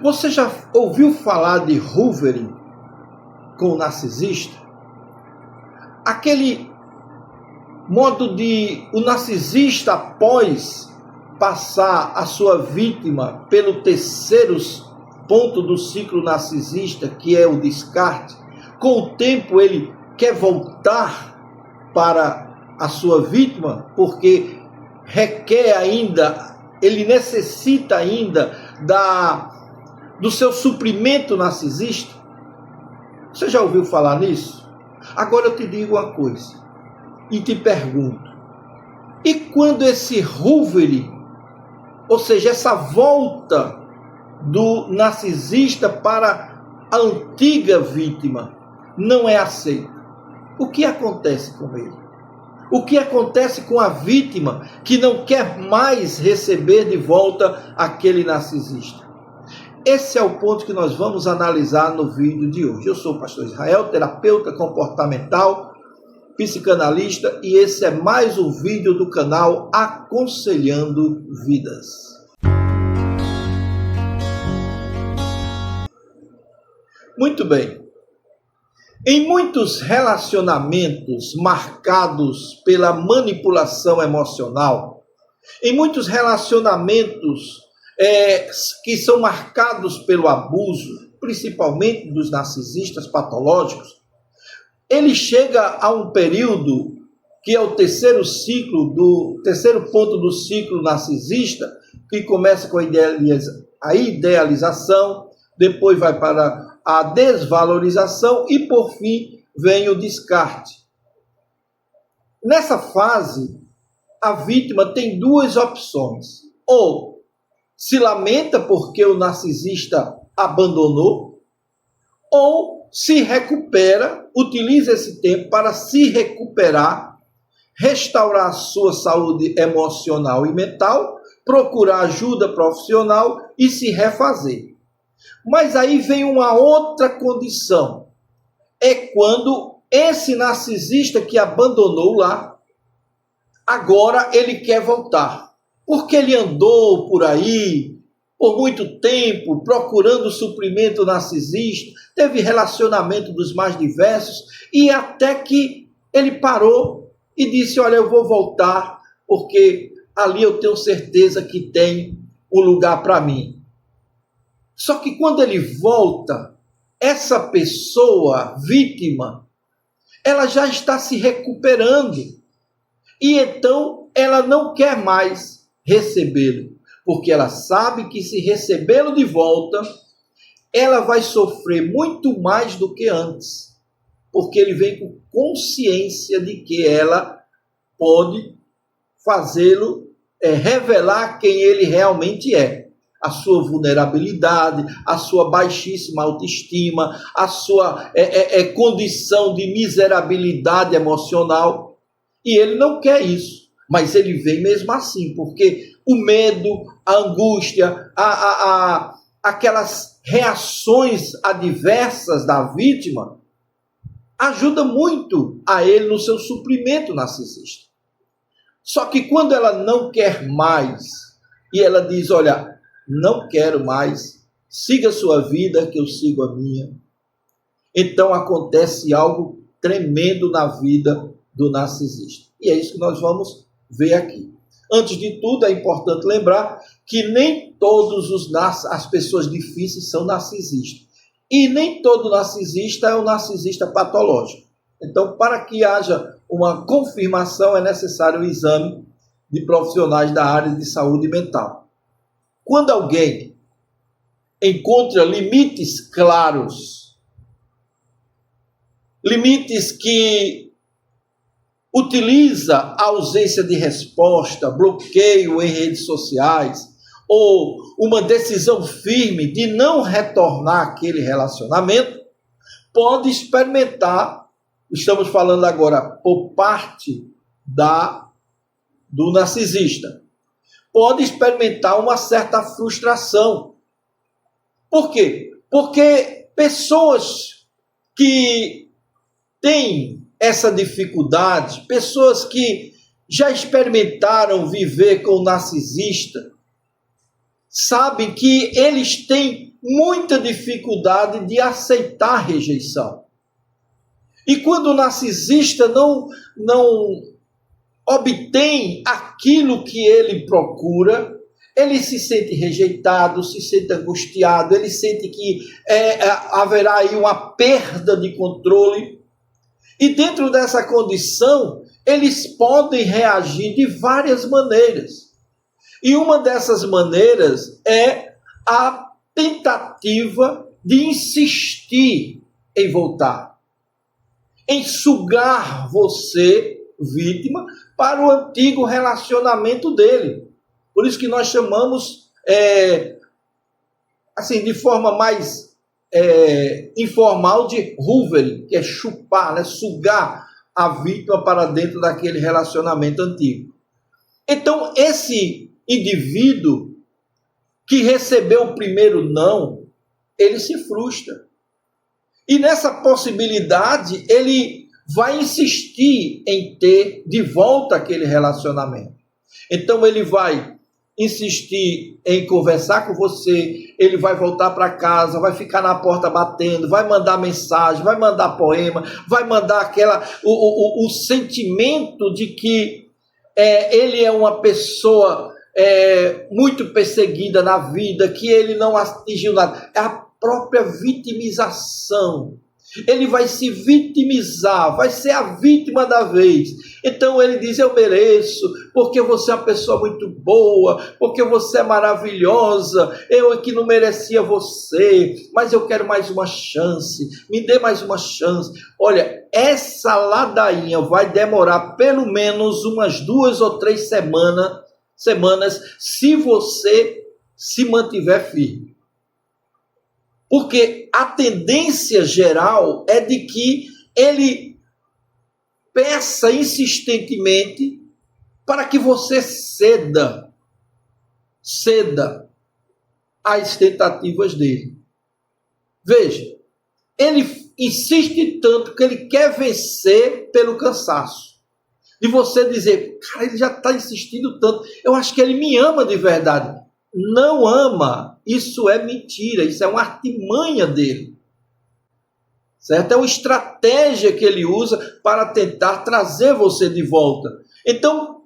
Você já ouviu falar de Wolverine com o narcisista? Aquele modo de o narcisista, após passar a sua vítima pelo terceiro ponto do ciclo narcisista, que é o descarte, com o tempo ele quer voltar para a sua vítima, porque requer ainda, ele necessita ainda do seu suprimento narcisista. Você já ouviu falar nisso? Agora eu te digo uma coisa e te pergunto: e quando esse Wolverine, ou seja, essa volta do narcisista para a antiga vítima, não é aceita? O que acontece com ele? O que acontece com a vítima que não quer mais receber de volta aquele narcisista? Esse é o ponto que nós vamos analisar no vídeo de hoje. Eu sou o pastor Israel, terapeuta comportamental, psicanalista, e esse é mais um vídeo do canal Aconselhando Vidas. Muito bem. Em muitos relacionamentos marcados pela manipulação emocional, em muitos relacionamentos que são marcados pelo abuso, principalmente dos narcisistas patológicos, ele chega a um período que é o terceiro ponto do ciclo narcisista, que começa com a idealização, depois vai para a desvalorização e, por fim, vem o descarte. Nessa fase, a vítima tem duas opções: ou se lamenta porque o narcisista abandonou, ou se recupera, utiliza esse tempo para se recuperar, restaurar a sua saúde emocional e mental, procurar ajuda profissional e se refazer. Mas aí vem uma outra condição: é quando esse narcisista que abandonou lá, agora ele quer voltar. Porque ele andou por aí por muito tempo procurando suprimento narcisista, teve relacionamento dos mais diversos, e até que ele parou e disse: olha, eu vou voltar, porque ali eu tenho certeza que tem um lugar para mim. Só que quando ele volta, essa pessoa vítima, ela já está se recuperando, e então ela não quer mais recebê-lo, porque ela sabe que se recebê-lo de volta, ela vai sofrer muito mais do que antes, porque ele vem com consciência de que ela pode fazê-lo revelar quem ele realmente é, a sua vulnerabilidade, a sua baixíssima autoestima, a sua condição de miserabilidade emocional, e ele não quer isso. Mas ele vem mesmo assim, porque o medo, a angústia, aquelas reações adversas da vítima ajuda muito a ele no seu suprimento narcisista. Só que quando ela não quer mais, e ela diz: olha, não quero mais, siga a sua vida que eu sigo a minha, então acontece algo tremendo na vida do narcisista. E é isso que nós vamos ver aqui. Antes de tudo, é importante lembrar que nem todas as pessoas difíceis são narcisistas. E nem todo narcisista é um narcisista patológico. Então, para que haja uma confirmação, é necessário o exame de profissionais da área de saúde mental. Quando alguém encontra limites claros, limites que utiliza a ausência de resposta, bloqueio em redes sociais, ou uma decisão firme de não retornar àquele relacionamento, pode experimentar, estamos falando agora por parte do narcisista, pode experimentar uma certa frustração. Por quê? Porque pessoas que têm essa dificuldade, pessoas que já experimentaram viver com o narcisista, sabem que eles têm muita dificuldade de aceitar a rejeição. E quando o narcisista não obtém aquilo que ele procura, ele se sente rejeitado, se sente angustiado, ele sente que haverá aí uma perda de controle. E dentro dessa condição, eles podem reagir de várias maneiras. E uma dessas maneiras é a tentativa de insistir em voltar, em sugar você, vítima, para o antigo relacionamento dele. Por isso que nós chamamos, assim, de forma mais informal, de hoovering, que é chupar, né? Sugar a vítima para dentro daquele relacionamento antigo. Então, esse indivíduo que recebeu o primeiro não, ele se frustra. E nessa possibilidade, ele vai insistir em ter de volta aquele relacionamento. Então, ele vai insistir em conversar com você, ele vai voltar para casa, vai ficar na porta batendo, vai mandar mensagem, vai mandar poema, vai mandar o sentimento de que ele é uma pessoa muito perseguida na vida, que ele não atingiu nada. É a própria vitimização. Ele vai se vitimizar, vai ser a vítima da vez. Então ele diz: eu mereço, porque você é uma pessoa muito boa, porque você é maravilhosa, eu aqui não merecia você, mas eu quero mais uma chance, me dê mais uma chance. Olha, essa ladainha vai demorar pelo menos umas 2 ou 3 semanas, se você se mantiver firme. Porque a tendência geral é de que ele peça insistentemente para que você ceda às tentativas dele. Veja, ele insiste tanto que ele quer vencer pelo cansaço. De você dizer: cara, ele já está insistindo tanto, eu acho que ele me ama de verdade. Não ama, isso é mentira, isso é uma artimanha dele, certo? É uma estratégia que ele usa para tentar trazer você de volta. Então,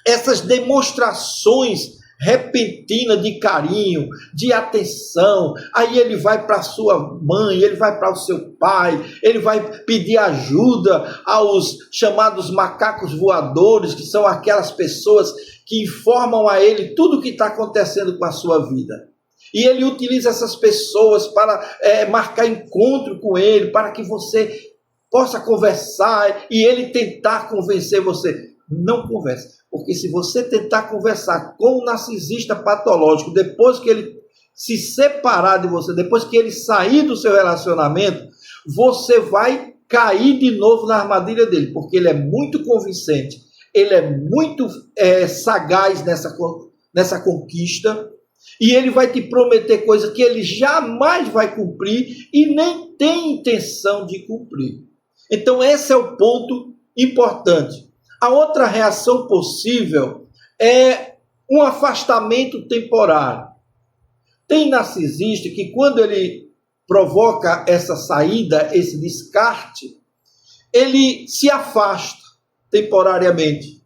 essas demonstrações repentinas de carinho, de atenção, aí ele vai para a sua mãe, ele vai para o seu pai, ele vai pedir ajuda aos chamados macacos voadores, que são aquelas pessoas que informam a ele tudo o que está acontecendo com a sua vida. E ele utiliza essas pessoas para marcar encontro com ele, para que você possa conversar e ele tentar convencer você. Não converse, porque se você tentar conversar com o narcisista patológico, depois que ele se separar de você, depois que ele sair do seu relacionamento, você vai cair de novo na armadilha dele, porque ele é muito convincente, ele é muito sagaz nessa conquista, e ele vai te prometer coisa que ele jamais vai cumprir e nem tem intenção de cumprir. Então esse é o ponto importante. A outra reação possível é um afastamento temporário. Tem narcisista que, quando ele provoca essa saída, esse descarte, ele se afasta temporariamente,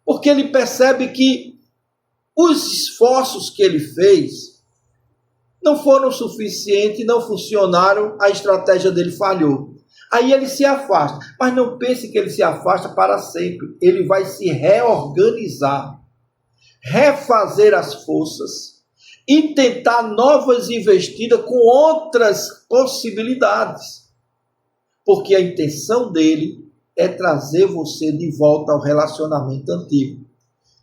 porque ele percebe que os esforços que ele fez não foram suficientes, não funcionaram, a estratégia dele falhou. Aí ele se afasta, mas não pense que ele se afasta para sempre. Ele vai se reorganizar, refazer as forças e tentar novas investidas com outras possibilidades. Porque a intenção dele é trazer você de volta ao relacionamento antigo.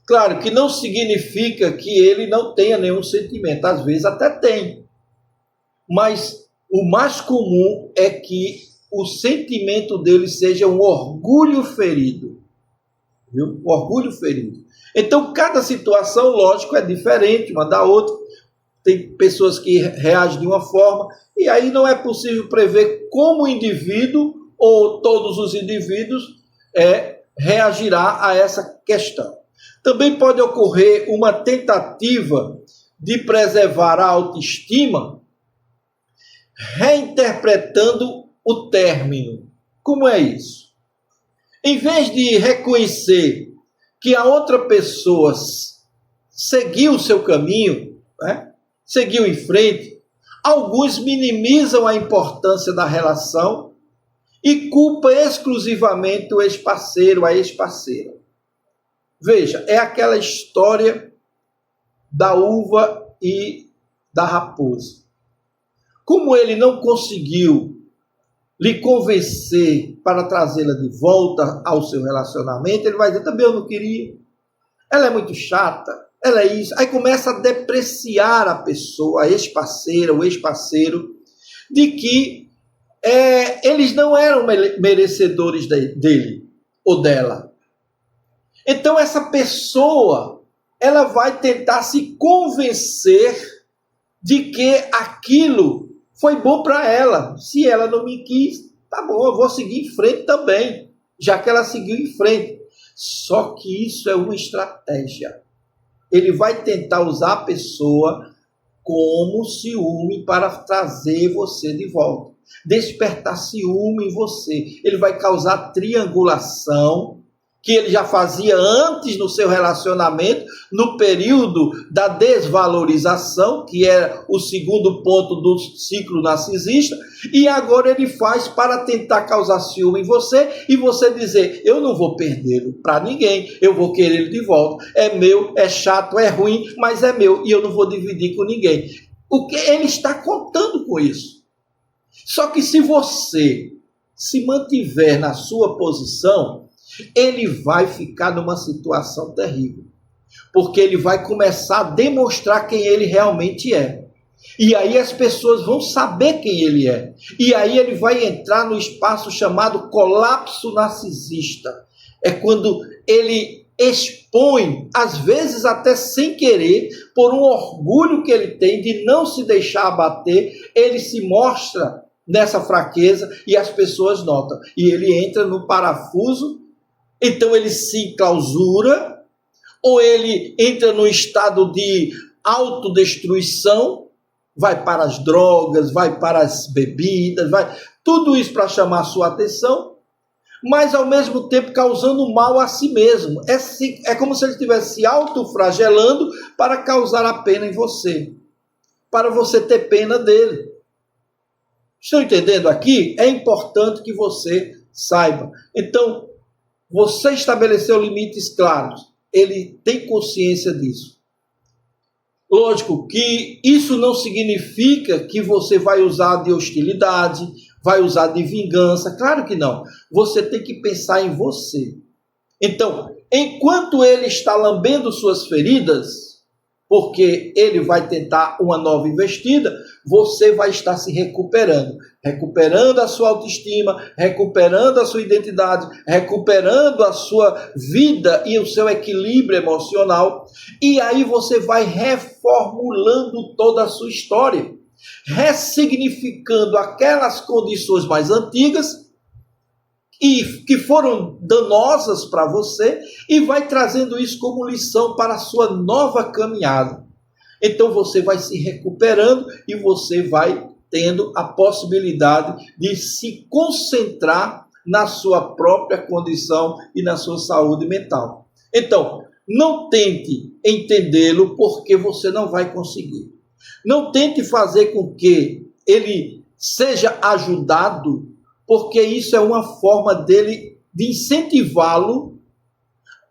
Claro que não significa que ele não tenha nenhum sentimento, às vezes até tem. Mas o mais comum é que o sentimento dele seja um orgulho ferido. Viu? Um orgulho ferido. Então, cada situação, lógico, é diferente uma da outra. Tem pessoas que reagem de uma forma, e aí não é possível prever como o indivíduo, ou todos os indivíduos, reagirá a essa questão. Também pode ocorrer uma tentativa de preservar a autoestima reinterpretando o término. Como é isso? Em vez de reconhecer que a outra pessoa seguiu o seu caminho, né? Seguiu em frente, alguns minimizam a importância da relação e culpam exclusivamente o ex-parceiro, a ex-parceira. Veja, é aquela história da uva e da raposa. Como ele não conseguiu lhe convencer para trazê-la de volta ao seu relacionamento, ele vai dizer, também eu não queria. Ela é muito chata, ela é isso. Aí começa a depreciar a pessoa, a ex-parceira, o ex-parceiro, de que eles não eram merecedores dele ou dela. Então essa pessoa, ela vai tentar se convencer de que aquilo foi bom para ela. Se ela não me quis, tá bom, eu vou seguir em frente também, já que ela seguiu em frente. Só que isso é uma estratégia. Ele vai tentar usar a pessoa como ciúme para trazer você de volta. Despertar ciúme em você. Ele vai causar triangulação, que ele já fazia antes no seu relacionamento, no período da desvalorização, que é o segundo ponto do ciclo narcisista, e agora ele faz para tentar causar ciúme em você, e você dizer, eu não vou perdê-lo para ninguém, eu vou querer ele de volta, é meu, é chato, é ruim, mas é meu, e eu não vou dividir com ninguém. O que ele está contando com isso? Só que se você se mantiver na sua posição, ele vai ficar numa situação terrível, porque ele vai começar a demonstrar quem ele realmente é, e aí as pessoas vão saber quem ele é, e aí ele vai entrar no espaço chamado colapso narcisista. É quando ele expõe, às vezes até sem querer, por um orgulho que ele tem de não se deixar abater, ele se mostra nessa fraqueza e as pessoas notam, e ele entra no parafuso. Então ele se clausura, ou ele entra no estado de autodestruição, vai para as drogas, vai para as bebidas, vai tudo isso para chamar a sua atenção, mas ao mesmo tempo causando mal a si mesmo. É como se ele estivesse se autoflagelando para causar a pena em você, para você ter pena dele. Estão entendendo aqui? É importante que você saiba. Então, você estabeleceu limites claros. Ele tem consciência disso. Lógico que isso não significa que você vai usar de hostilidade, vai usar de vingança. Claro que não. Você tem que pensar em você. Então, enquanto ele está lambendo suas feridas, porque ele vai tentar uma nova investida, você vai estar se recuperando. Recuperando a sua autoestima, recuperando a sua identidade, recuperando a sua vida e o seu equilíbrio emocional. E aí você vai reformulando toda a sua história, ressignificando aquelas condições mais antigas e que foram danosas para você, e vai trazendo isso como lição para a sua nova caminhada. Então você vai se recuperando e você vai tendo a possibilidade de se concentrar na sua própria condição e na sua saúde mental. Então, não tente entendê-lo, porque você não vai conseguir. Não tente fazer com que ele seja ajudado, porque isso é uma forma dele de incentivá-lo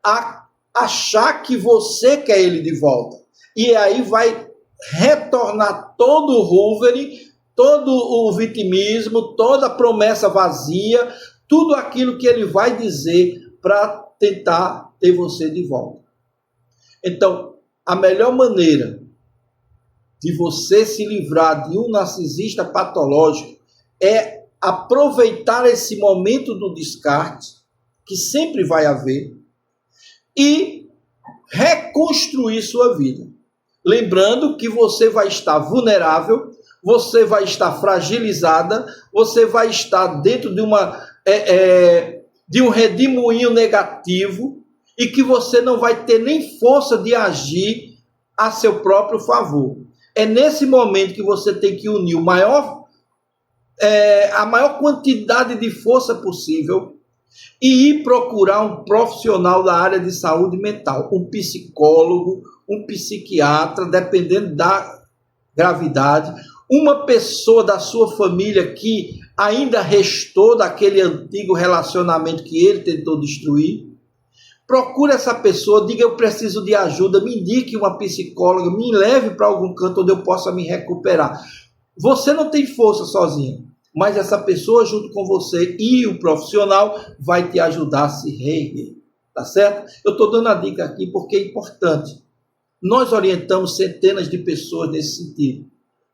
a achar que você quer ele de volta. E aí vai retornar todo o Wolverine, todo o vitimismo, toda a promessa vazia, tudo aquilo que ele vai dizer para tentar ter você de volta. Então, a melhor maneira de você se livrar de um narcisista patológico é aproveitar esse momento do descarte, que sempre vai haver, e reconstruir sua vida. Lembrando que você vai estar vulnerável, você vai estar fragilizada, você vai estar dentro de um redemoinho negativo, e que você não vai ter nem força de agir a seu próprio favor. É nesse momento que você tem que unir o maior a maior quantidade de força possível e ir procurar um profissional da área de saúde mental, um psicólogo, um psiquiatra, dependendo da gravidade, uma pessoa da sua família que ainda restou daquele antigo relacionamento que ele tentou destruir. Procure essa pessoa, diga: eu preciso de ajuda, me indique uma psicóloga, me leve para algum canto onde eu possa me recuperar. Você não tem força sozinho, mas essa pessoa junto com você e o profissional vai te ajudar a se reerguer, tá certo? Eu estou dando a dica aqui porque é importante. Nós orientamos centenas de pessoas nesse sentido,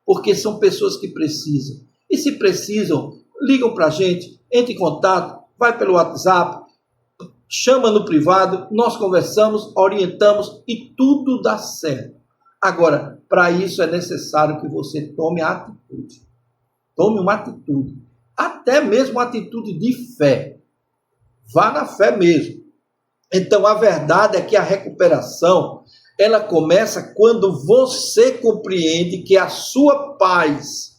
porque são pessoas que precisam. E se precisam, ligam para a gente, entre em contato, vai pelo WhatsApp, chama no privado, nós conversamos, orientamos e tudo dá certo. Agora, para isso é necessário que você tome a atitude. Tome uma atitude, até mesmo uma atitude de fé. Vá na fé mesmo. Então, a verdade é que a recuperação, ela começa quando você compreende que a sua paz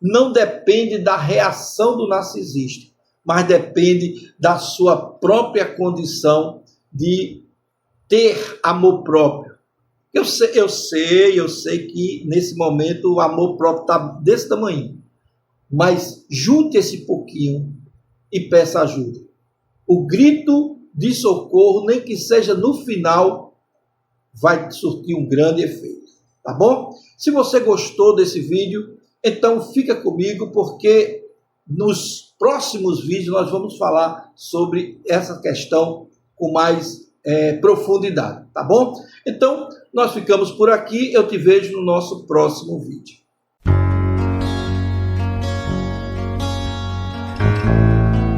não depende da reação do narcisista, mas depende da sua própria condição de ter amor próprio. Eu sei que nesse momento o amor próprio está desse tamanho, mas junte esse pouquinho e peça ajuda. O grito de socorro, nem que seja no final, vai surtir um grande efeito, tá bom? Se você gostou desse vídeo, então fica comigo, porque nos próximos vídeos nós vamos falar sobre essa questão com mais profundidade, tá bom? Então, nós ficamos por aqui, eu te vejo no nosso próximo vídeo.